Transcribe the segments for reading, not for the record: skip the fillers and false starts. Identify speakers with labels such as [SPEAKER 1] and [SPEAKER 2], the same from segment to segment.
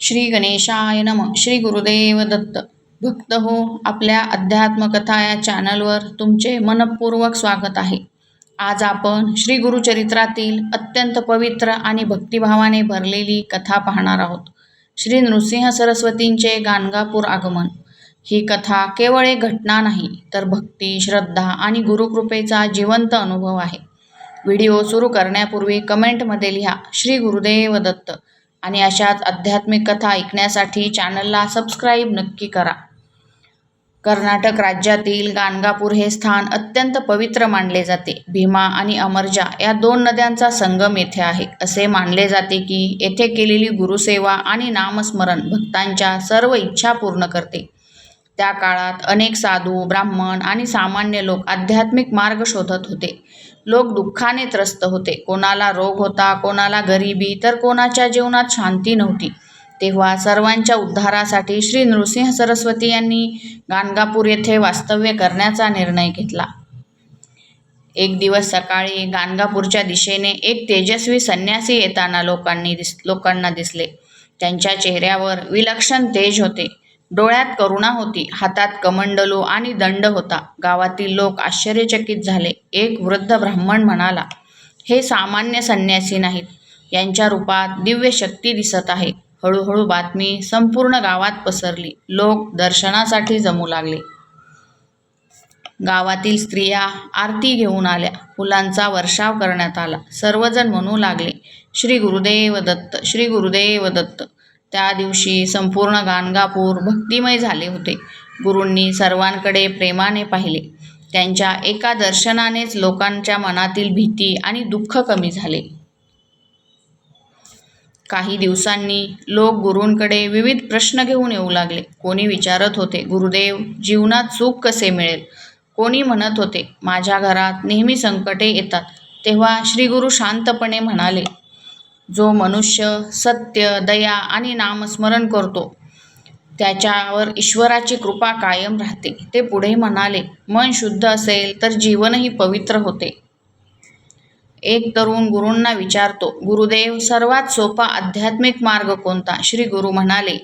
[SPEAKER 1] श्री गणेशाय नमः. श्री गुरुदेव दत्त. भक्त हो, आपल्या अध्यात्मकथा या चॅनलवर तुमचे मनपूर्वक स्वागत आहे. आज आपण श्री गुरुचरित्रातील अत्यंत पवित्र आणि भक्तिभावाने भरलेली कथा पाहणार आहोत. श्री नृसिंह सरस्वतींचे गाणगापूर आगमन. ही कथा केवळ एक घटना नाही, तर भक्ती, श्रद्धा आणि गुरुकृपेचा जिवंत अनुभव आहे. व्हिडिओ सुरू करण्यापूर्वी कमेंटमध्ये लिहा श्री गुरुदेव दत्त आणि अशाच आध्यात्मिक कथा ऐकण्यासाठी चॅनलला सबस्क्राईब नक्की करा. कर्नाटक राज्यातील गाणगापूर हे स्थान अत्यंत पवित्र मानले जाते. भीमा आणि अमरजा या दोन नद्यांचा संगम येथे आहे. असे मानले जाते की येथे केलेली गुरुसेवा आणि नामस्मरण भक्तांच्या सर्व इच्छा पूर्ण करते. त्या काळात अनेक साधू, ब्राह्मण आणि सामान्य लोक आध्यात्मिक मार्ग शोधत होते. लोक दुःखाने त्रस्त होते. कोणाला रोग होता, कोणाला गरिबी, तर कोणाच्या जीवनात शांती नव्हती. तेव्हा सर्वांच्या उद्धारासाठी श्री नृसिंह सरस्वती यांनी गाणगापूर येथे वास्तव्य करण्याचा निर्णय घेतला. एक दिवस सकाळी गाणगापूरच्या दिशेने एक तेजस्वी संन्यासी येताना लोकांना दिसले. त्यांच्या चेहऱ्यावर विलक्षण तेज होते. डोळ्यात करुणा होती. हातात कमंडलू आणि दंड होता. गावातील लोक आश्चर्यचकित झाले. एक वृद्ध ब्राह्मण म्हणाला, हे सामान्य संन्यासी नाहीत, यांच्या रूपात दिव्य शक्ती दिसत आहे. हळूहळू बातमी संपूर्ण गावात पसरली. लोक दर्शनासाठी जमू लागले. गावातील स्त्रिया आरती घेऊन आल्या. फुलांचा वर्षाव करण्यात आला. सर्वजण म्हणू लागले, श्री गुरुदेव दत्त, श्री गुरुदेव दत्त. त्या दिवशी संपूर्ण गाणगापूर भक्तिमय झाले होते. गुरूंनी सर्वांकडे प्रेमाने पाहिले. त्यांच्या एका दर्शनानेच लोकांच्या मनातील भीती आणि दुःख कमी झाले. काही दिवसांनी लोक गुरूंकडे विविध प्रश्न घेऊन येऊ लागले. कोणी विचारत होते, गुरुदेव, जीवनात सुख कसे मिळेल? कोणी म्हणत होते, माझ्या घरात नेहमी संकटे येतात. तेव्हा श्री गुरु शांतपणे म्हणाले, जो मनुष्य सत्य, दया आणि नामस्मरण करतो त्याच्यावर ईश्वराची कृपा कायम राहते. ते पुढे म्हणाले, मन शुद्ध असेल तर जीवनही पवित्र होते. एक तरुण गुरूंना विचारतो, गुरुदेव, सर्वात सोपा आध्यात्मिक मार्ग कोणता? श्री गुरु म्हणाले,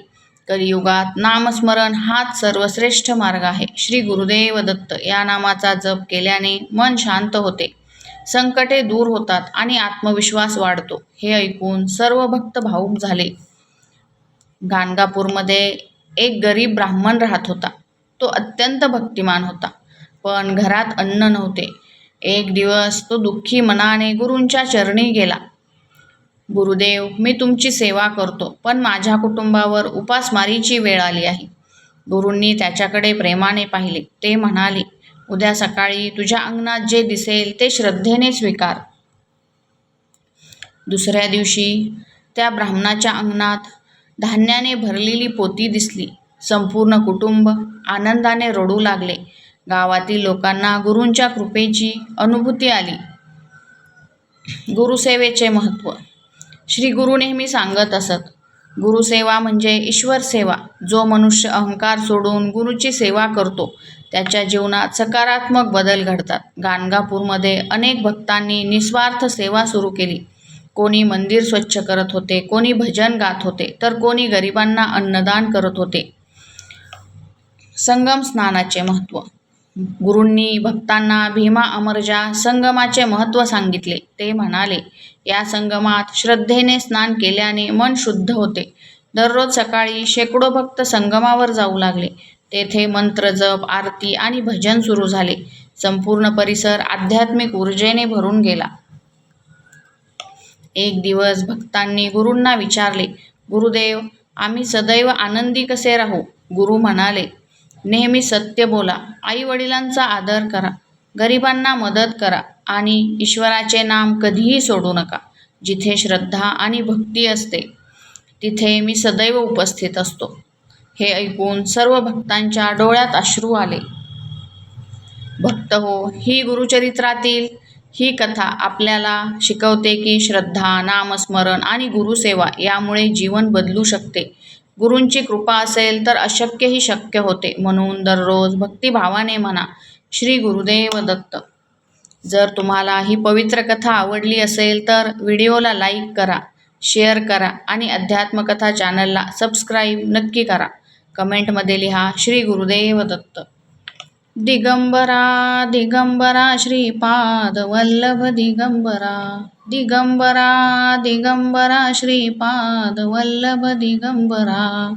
[SPEAKER 1] कलियुगात नामस्मरण हाच सर्वश्रेष्ठ मार्ग आहे. श्री गुरुदेव दत्त या नामाचा जप केल्याने मन शांत होते, संकटे दूर होतात आणि आत्मविश्वास वाढतो. हे ऐकून सर्व भक्त भावुक झाले. गाणगापूरमध्ये एक गरीब ब्राह्मण राहत होता. तो अत्यंत भक्तिमान होता, पण घरात अन्न नव्हते. एक दिवस तो दुःखी मनाने गुरूंच्या चरणी गेला. गुरुदेव, मी तुमची सेवा करतो, पण माझ्या कुटुंबावर उपासमारीची वेळ आली आहे. गुरूंनी त्याच्याकडे प्रेमाने पाहिले. ते म्हणाले, उद्या सकाळी तुझ्या अंगणात जे दिसेल ते श्रद्धेने स्वीकार. दुसऱ्या दिवशी त्या ब्राह्मणाच्या अंगणात धान्याने भरलेली पोती दिसली. संपूर्ण कुटुंब आनंदाने रडू लागले. गावातील लोकांना गुरूंच्या कृपेची अनुभूती आली. गुरुसेवेचे महत्त्व. श्री गुरु नेहमी सांगत असत, गुरुसेवा म्हणजे ईश्वर सेवा. जो मनुष्य अहंकार सोडून गुरूची सेवा करतो त्याच्या जीवनात सकारात्मक बदल घडतात. गाणगापूरमध्ये अनेक भक्तांनी निस्वार्थ सेवा सुरू केली. कोणी मंदिर स्वच्छ करत होते, कोणी भजन गात होते, तर कोणी गरिबांना अन्नदान करत होते. संगम स्नानाचे महत्त्व. गुरूंनी भक्तांना भीमा अमरजा संगमाचे महत्त्व सांगितले. ते म्हणाले, या संगमात श्रद्धेने स्नान केल्याने मन शुद्ध होते. दररोज सकाळी शेकडो भक्त संगमावर जाऊ लागले. तेथे मंत्र जप, आरती आणि भजन सुरू झाले. संपूर्ण परिसर आध्यात्मिक ऊर्जेने भरून गेला. एक दिवस भक्तांनी गुरूंना विचारले, गुरुदेव, आम्ही सदैव आनंदी कसे राहू? गुरु म्हणाले, नेहमी सत्य बोला, आई वडिलांचा आदर करा, गरिबांना मदत करा आणि ईश्वराचे नाम कधीही सोडू नका. जिथे श्रद्धा आणि भक्ती असते तिथे मी सदैव उपस्थित असतो. हे ऐकून सर्व भक्तांच्या डोळ्यात अश्रू आले. भक्त हो, ही गुरुचरित्रातील ही कथा आपल्याला शिकवते की श्रद्धा, नामस्मरण आणि गुरुसेवा यामुळे जीवन बदलू शकते. गुरूंची कृपा असेल तर अशक्यही शक्य होते. म्हणून दररोज भक्तिभावाने म्हणा, श्री गुरुदेव दत्त. जर तुम्हाला ही पवित्र कथा आवडली असेल तर व्हिडिओला लाईक करा शेअर करा आणि अध्यात्मकथा चॅनलला सबस्क्राईब नक्की करा. कमेंटमध्ये लिहा श्री गुरुदेव दत्त. दिगंबरा दिगंबरा श्रीपाद वल्लभ दिगंबरा. दिगंबरा दिगंबरा श्रीपाद वल्लभ दिगंबरा.